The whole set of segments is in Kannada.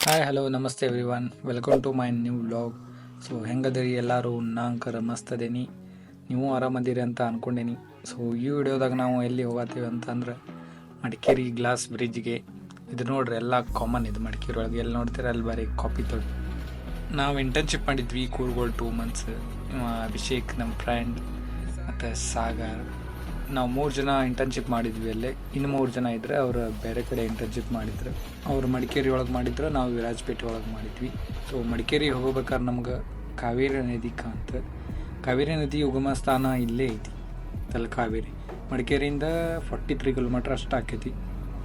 ಹಾಯ್ ಹಲೋ ನಮಸ್ತೆ everyone welcome to my new vlog. So ಹೆಂಗದಿರಿ ಎಲ್ಲರೂ? ನಾಂಕರ ಮಸ್ತದೇನಿ, ನೀವು ಆರಾಮದಿರಿ ಅಂತ ಅಂದ್ಕೊಂಡೇನಿ. ಸೊ ಈ ವಿಡಿಯೋದಾಗ ನಾವು ಎಲ್ಲಿ ಹೋಗತ್ತೀವಿ ಅಂತಂದ್ರೆ ಮಡಿಕೇರಿ ಗ್ಲಾಸ್ ಬ್ರಿಡ್ಜ್ಗೆ. ಇದು ನೋಡ್ರಿ ಎಲ್ಲ ಕಾಮನ್, ಇದು ಮಡಿಕೇರಿ ಒಳಗೆ ಎಲ್ಲಿ ನೋಡ್ತೀರ ಅಲ್ಲಿ ಬರೀ ಕಾಪಿ ತೊಳಿ. ನಾವು ಇಂಟರ್ನ್ಶಿಪ್ ಮಾಡಿದ್ವಿ ಕೂರ್ಗೋಳ್ 2 ಮಂತ್ಸ್. ಅಭಿಷೇಕ್ ನಮ್ಮ ಫ್ರೆಂಡ್ ಮತ್ತು ಸಾಗರ್, ನಾವು 3 ಜನ ಇಂಟರ್ನ್ಶಿಪ್ ಮಾಡಿದ್ವಿ ಅಲ್ಲೇ. ಇನ್ನು 3 ಜನ ಇದ್ದರೆ ಅವರು ಬೇರೆ ಕಡೆ ಇಂಟರ್ನ್ಶಿಪ್ ಮಾಡಿದ್ರು. ಅವರು ಮಡಿಕೇರಿ ಒಳಗೆ ಮಾಡಿದ್ರು, ನಾವು ವಿರಾಜಪೇಟೆ ಒಳಗೆ ಮಾಡಿದ್ವಿ. ಸೊ ಮಡಿಕೇರಿ ಹೋಗ್ಬೇಕಾದ್ರೆ ನಮ್ಗೆ ಕಾವೇರಿ ನದಿ ಕಾಂತ. ಕಾವೇರಿ ನದಿ ಉಗಮ ಸ್ಥಾನ ಇಲ್ಲೇ ಐತಿ, ತಲಕಾವೇರಿ. ಮಡಿಕೇರಿಯಿಂದ 43 ಕಿಲೋಮೀಟ್ರ್ ಅಷ್ಟು ಆಕೈತಿ.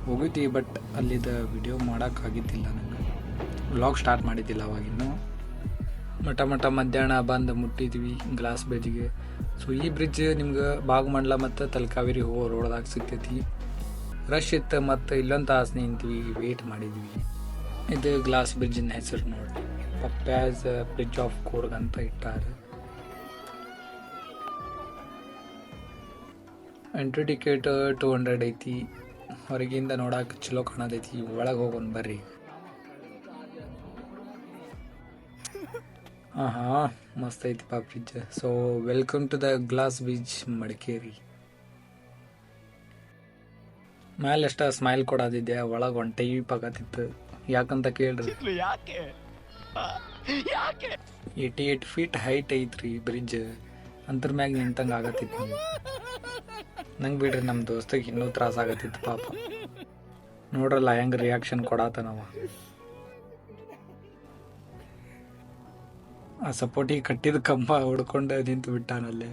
ಹೋಗಿದ್ವಿ, ಬಟ್ ಅಲ್ಲಿದ್ದ ವಿಡಿಯೋ ಮಾಡೋಕ್ಕಾಗಿದ್ದಿಲ್ಲ ನನಗೆ. ವ್ಲಾಗ್ ಸ್ಟಾರ್ಟ್ ಮಾಡಿದ್ದಿಲ್ಲ ಅವಾಗಿನ್ನು. ಮಠ ಮಧ್ಯಾಹ್ನ ಬಂದು ಮುಟ್ಟಿದ್ವಿ ಗ್ಲಾಸ್ ಬ್ರಿಡ್ಜ್ಗೆ. ಸೊ ಈ ಬ್ರಿಡ್ಜ್ ನಿಮ್ಗೆ ಭಾಗಮಂಡಲ ಮತ್ತು ತಲಕಾವೇರಿ ಹೋಗೋ ರೋಡ್ದಾಗ ಸಿಗ್ತೈತಿ. ರಶ್ ಇತ್ತು, ಮತ್ತು ಇಲ್ಲೊಂದು ತಾಸು ನಿಂತ್ವಿ, ವೇಟ್ ಮಾಡಿದ್ವಿ. ಇದು ಗ್ಲಾಸ್ ಬ್ರಿಡ್ಜಿನ ಹೆಸರು ನೋಡಿ, ಪಪ್ಯಾಸ್ ಬ್ರಿಡ್ಜ್ ಆಫ್ ಕೂರ್ಗ್ ಅಂತ ಇಟ್ಟಾರ. ಎಂಟ್ರಿ ಟಿಕೆಟ್ 200 ಐತಿ. ಹೊರಗಿಂದ ನೋಡಕ್ಕೆ ಚಲೋ ಕಾಣತೈತಿ. ಒಳಗೆ ಹೋಗೋಣ ಬರ್ರಿ. ಹಾಂ ಮಸ್ತ್ ಐತಿಪ್ಪ bridge. So welcome to the glass bridge Madikeri. ಮೇಲೆ ಅಷ್ಟ ಸ್ಮೈಲ್ ಕೊಡೋದಿದ್ದೆ, ಒಳಗೆ ಒಂದು ಟೈಪ್ ಆಗತ್ತಿತ್ತು. ಯಾಕಂತ ಕೇಳ್ರಿ, 88 ಫೀಟ್ ಹೈಟ್ ಐತ್ರಿ ಬ್ರಿಡ್ಜ್. ಅಂತರ ಮ್ಯಾಗ ನಿಂತಂಗೆ ಆಗತ್ತಿತ್ತು. ನಂಗೆ ಬಿಡ್ರಿ, ನಮ್ಮ ದೋಸ್ತಿಗೆ ಇನ್ನೂ ತ್ರಾಸ ಆಗತ್ತಿತ್ತು ಪಾಪ. ನೋಡ್ರಲ್ಲ ಹೆಂಗೆ ರಿಯಾಕ್ಷನ್ ಕೊಡಾತನವ. ಆ ಸಪೋರ್ಟಿಗೆ ಕಟ್ಟಿದ ಕಂಬ ಹೊಡ್ಕೊಂಡು ನಿಂತು ಬಿಟ್ಟಾನಲ್ಲೇ.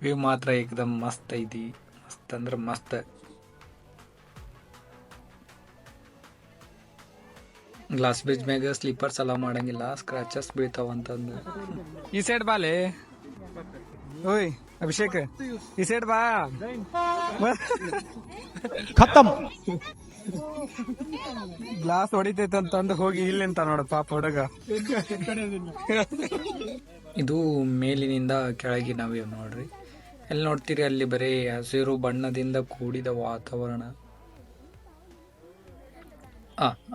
ವ್ಯೂ ಮಾತ್ರ ಏಕದಮ್ ಮಸ್ತ್ ಐತಿ, ಮಸ್ತ್ ಅಂದ್ರೆ ಮಸ್ತ್. ಗ್ಲಾಸ್ ಬ್ರಿಡ್ಜ್ ಮ್ಯಾಗ ಸ್ಲೀಪರ್ಸ್ ಎಲ್ಲ ಮಾಡಂಗಿಲ್ಲ, ಸ್ಕ್ರಾಚಸ್ ಬೀಳ್ತಾವ ಅಂತಂದು. ಈ ಸೈಡ್ ಬಾಲೆ ಓಯ್ ಅಭಿಷೇಕ್, ಈ ಸೈಡ್ ಬಾ. ಖತಮ್ ಗ್ಲಾಸ್ ಹೊಡಿತೈತೆ ಅಂತಂದು ಹೋಗಿ ಇಲ್ಲಿಂತ ನೋಡ ಪಾಪ ಹುಡುಗ. ಇದು ಮೇಲಿನಿಂದ ಕೆಳಗಿನ ವ್ಯೂ ನೋಡ್ರಿ. ಎಲ್ಲಿ ನೋಡ್ತೀರಿ ಅಲ್ಲಿ ಬರೀ ಹಸಿರು ಬಣ್ಣದಿಂದ ಕೂಡಿದ ವಾತಾವರಣ.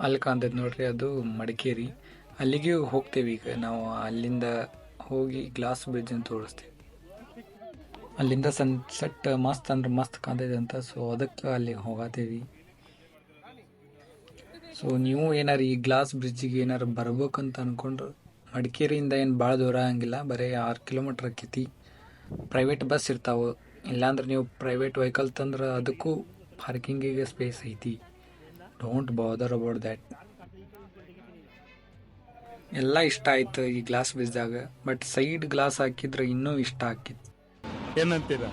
ಅಲ್ಲಿ ಕಾಣ್ತೈತೆ ನೋಡ್ರಿ, ಅದು ಮಡಿಕೇರಿ. ಅಲ್ಲಿಗೆ ಹೋಗ್ತೇವೆ ಈಗ ನಾವು. ಅಲ್ಲಿಂದ ಹೋಗಿ ಗ್ಲಾಸ್ ಬ್ರಿಡ್ಜ್ ಅಂತ ತೋರಿಸ್ತೀವಿ. ಅಲ್ಲಿಂದ ಸನ್ಸೆಟ್ ಮಸ್ತ್ ಅಂದ್ರೆ ಮಸ್ತ್ ಕಾಣ್ತೈತೆ ಅಂತ. ಸೊ ಅದಕ್ಕೆ ಅಲ್ಲಿ ಹೋಗತ್ತೀವಿ. ಸೊ ನೀವು ಏನಾರು ಈ ಗ್ಲಾಸ್ ಬ್ರಿಡ್ಜಿಗೆ ಏನಾರು ಬರ್ಬೇಕಂತ ಅಂದ್ಕೊಂಡ್ರೆ ಮಡಿಕೇರಿಯಿಂದ ಏನು ಭಾಳ ದೂರ ಆಗಂಗಿಲ್ಲ, ಬರೀ 6 ಕಿಲೋಮೀಟ್ರ್ ಆಕೈತಿ. ಪ್ರೈವೇಟ್ ಬಸ್ ಇರ್ತಾವೆ, ಇಲ್ಲಾಂದ್ರೆ ನೀವು ಪ್ರೈವೇಟ್ ವೆಹಿಕಲ್ ತಂದ್ರೆ ಅದಕ್ಕೂ ಪಾರ್ಕಿಂಗಿಗೆ ಸ್ಪೇಸ್ ಐತಿ. Don't bother about that. ಎಲ್ಲ ಇಷ್ಟ ಆಯ್ತು ಈ ಗ್ಲಾಸ್ ಬ್ರಿಡ್ಜಾಗ, ಬಟ್ ಸೈಡ್ ಗ್ಲಾಸ್ ಹಾಕಿದ್ರೆ ಇನ್ನೂ ಇಷ್ಟ ಆಕಿತ್ತು. ಏನಂತೀರ?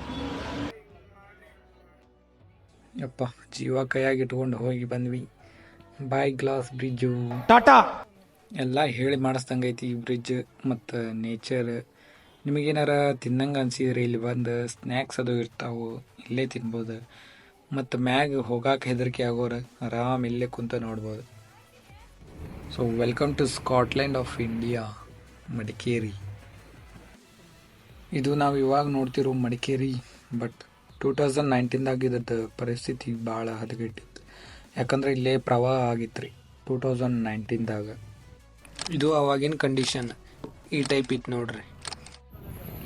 ಯಪ್ಪ, ಜೀವ ಕೈಯಾಗಿ ಇಟ್ಕೊಂಡು ಹೋಗಿ ಬಂದ್ವಿ. ಬಾಯ್ ಗ್ಲಾಸ್ ಬ್ರಿಡ್ಜು, ಟಾಟಾ. ಎಲ್ಲ ಹೇಳಿ ಮಾಡಿಸ್ದಂಗೈತಿ ಈ ಬ್ರಿಡ್ಜ್. ಮತ್ತು ನೇಚರ್ ನಿಮಗೇನಾರ ತಿನ್ನಂಗೆ ಅನ್ಸಿದ್ರೆ ಇಲ್ಲಿ ಬಂದು ಸ್ನ್ಯಾಕ್ಸ್ ಅದು ಇರ್ತಾವೆ, ಇಲ್ಲೇ ತಿನ್ಬೋದು. ಮತ್ತು ಮ್ಯಾಗ ಹೋಗಕ್ಕೆ ಹೆದರಿಕೆ ಆಗೋರು ಆರಾಮ್ ಇಲ್ಲೇ ಕುಂತ ನೋಡ್ಬೋದು. So welcome to Scotland of India Madikeri. ಇದು ನಾವು ಇವಾಗ ನೋಡ್ತಿರೋ ಮಡಿಕೇರಿ, ಬಟ್ 2019ದಾಗ ಇದ್ರದ್ದು ಪರಿಸ್ಥಿತಿ ಭಾಳ ಹದಗೆಟ್ಟಿತ್ತು. ಯಾಕಂದ್ರೆ ಇಲ್ಲೇ ಪ್ರವಾಹ ಆಗಿತ್ತು ರೀ 2019ದಾಗ. ಇದು ಅವಾಗಿನ ಕಂಡೀಷನ್ ಈ ಟೈಪ್ ಇತ್ತು ನೋಡ್ರಿ.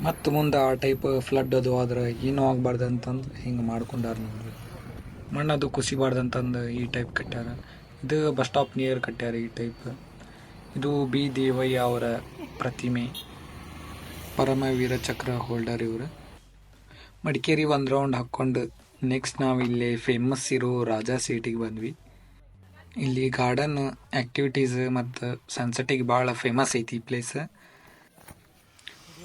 ಮತ್ತು ಮುಂದೆ ಆ ಟೈಪ್ ಫ್ಲಡ್ ಅದು ಆದ್ರೆ ಏನೂ ಆಗಬಾರ್ದು ಅಂತಂದು ಹಿಂಗೆ ಮಾಡ್ಕೊಂಡಾರ ನೋಡ್ರಿ. ಮಣ್ಣದು ಕುಸಿಬಾರ್ದಂತಂದು ಈ ಟೈಪ್ ಕಟ್ಟ್ಯಾರ. ಇದು ಬಸ್ ಸ್ಟಾಪ್ ನಿಯರ್ ಕಟ್ಟ್ಯಾರ ಈ ಟೈಪ್. ಇದು ಬಿ ದೇವಯ್ಯ ಅವರ ಪ್ರತಿಮೆ, ಪರಮವೀರ ಚಕ್ರ ಹೋಲ್ಡರ್ ಇವರು. ಮಡಿಕೇರಿ ಒಂದು ರೌಂಡ್ ಹಾಕ್ಕೊಂಡು ನೆಕ್ಸ್ಟ್ ನಾವು ಇಲ್ಲಿ ಫೇಮಸ್ ಇರೋ ರಾಜಾ ಸೀಟಿಗೆ ಬಂದ್ವಿ. ಇಲ್ಲಿ ಗಾರ್ಡನ್ ಆ್ಯಕ್ಟಿವಿಟೀಸ್ ಮತ್ತು ಸನ್ಸೆಟ್ಟಿಗೆ ಭಾಳ ಫೇಮಸ್ ಐತಿ ಈ ಪ್ಲೇಸ್.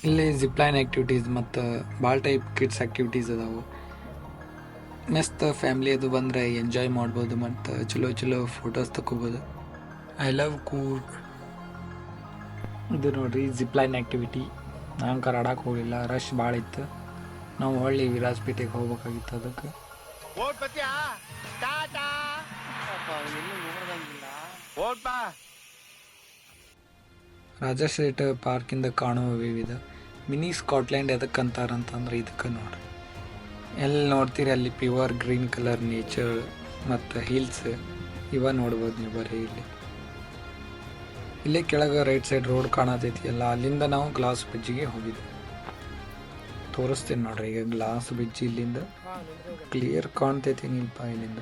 ಇಲ್ಲಿ ಜಿಪ್ಲೈನ್ ಆ್ಯಕ್ಟಿವಿಟೀಸ್ ಮತ್ತು ಭಾಳ ಟೈಪ್ ಕಿಡ್ಸ್ ಆ್ಯಕ್ಟಿವಿಟೀಸ್ ಅದಾವೆ. ಮಸ್ತ್ ಫ್ಯಾಮ್ಲಿ ಅದು ಬಂದರೆ ಎಂಜಾಯ್ ಮಾಡ್ಬೋದು ಮತ್ತು ಚಲೋ ಫೋಟೋಸ್ ತಗೋಬೋದು. I love Coorg. ಇದು ನೋಡ್ರಿ ಜಿಪ್ಲೈನ್ ಆ್ಯಕ್ಟಿವಿಟಿ. ನಾನು ಕರಾಡಕ್ಕೆ ಹೋಗಲಿಲ್ಲ, ರಶ್ ಭಾಳ ಇತ್ತು. ನಾವು ಹೊಳ್ಳಿ ವಿರಾಜಪೇಟೆಗೆ ಹೋಗ್ಬೇಕಾಗಿತ್ತು. ಅದಕ್ಕೆ ರಾಜಾ ಸ್ಟ್ರೀಟ್ ಪಾರ್ಕಿಂದ ಕಾಣುವ ವಿವಿಧ ಮಿನಿ ಸ್ಕಾಟ್ಲ್ಯಾಂಡ್ ಎದಕ್ಕೆ ಅಂತಾರಂತಂದ್ರೆ ಇದಕ್ಕೆ ನೋಡ್ರಿ. ಎಲ್ಲಿ ನೋಡ್ತೀರಿ ಅಲ್ಲಿ ಪ್ಯೂರ್ ಗ್ರೀನ್ ಕಲರ್ ನೇಚರ್ ಮತ್ತು ಹಿಲ್ಸ್. ಇವ ನೋಡ್ಬೋದು ನೀವು ಬರೀ ಇಲ್ಲೇ ಕೆಳಗೆ ರೈಟ್ ಸೈಡ್ ರೋಡ್ ಕಾಣತೈತಿ ಅಲ್ಲ, ಅಲ್ಲಿಂದ ನಾವು ಗ್ಲಾಸ್ ಬ್ರಿಡ್ಜಿಗೆ ಹೋಗಿದ್ವಿ. ತೋರಿಸ್ತೀನಿ ನೋಡ್ರಿ, ಈಗ ಗ್ಲಾಸ್ ಬ್ರಿಡ್ಜ್ ಇಲ್ಲಿಂದ ಕ್ಲಿಯರ್ ಕಾಣ್ತೈತಿ ನಿಲ್ಪ. ಇಲ್ಲಿಂದ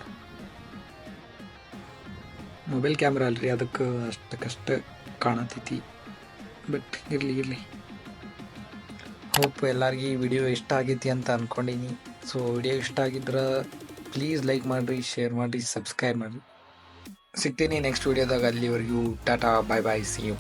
ಮೊಬೈಲ್ ಕ್ಯಾಮ್ರಾ ಅಲ್ರಿ, ಅದಕ್ಕೆ ಅಷ್ಟಕ್ಕಷ್ಟು ಕಾಣತೈತಿ. ಬಟ್ ಇರಲಿ. ಹೋಪ್ ಎಲ್ಲರಿಗೂ ಈ ವಿಡಿಯೋ ಇಷ್ಟ ಆಗೈತಿ ಅಂತ ಅಂದ್ಕೊಂಡೀನಿ. ಸೊ ವಿಡಿಯೋ ಇಷ್ಟ ಆಗಿದ್ರೆ ಪ್ಲೀಸ್ ಲೈಕ್ ಮಾಡಿರಿ, ಶೇರ್ ಮಾಡಿರಿ, ಸಬ್ಸ್ಕ್ರೈಬ್ ಮಾಡಿರಿ. ಸಿಗ್ತೀನಿ ನೆಕ್ಸ್ಟ್ ವಿಡಿಯೋದಾಗ. ಅಲ್ಲಿವರೆಗೂ ಟಾಟಾ, ಬಾಯ್ ಬಾಯ್, ಸಿ ಯು.